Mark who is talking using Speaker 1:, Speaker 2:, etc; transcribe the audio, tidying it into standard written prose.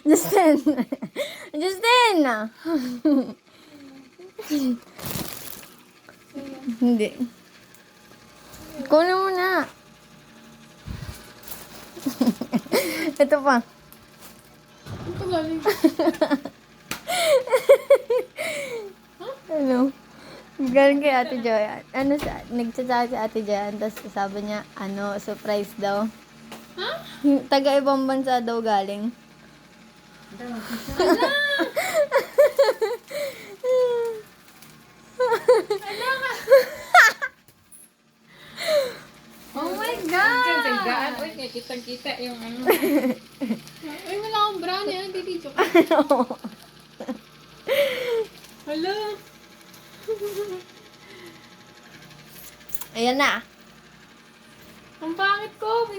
Speaker 1: Justin! Justin! Hindi. Kunin mo na. Ito pa.
Speaker 2: Ito galing.
Speaker 1: Ano? Galing kay Ate Joyan. Nagchat si Ate Joyan, tapos sabi niya, surprise daw.
Speaker 2: Ha?
Speaker 1: Taga ibang bansa daw galing.
Speaker 2: Oh my God! Tagaan. Uy, kaya kitang-kita yung ano. Uy, wala akong brownie. Ano, dididyo ka? Hala.
Speaker 1: Ayan na.
Speaker 2: Ang pangit ko.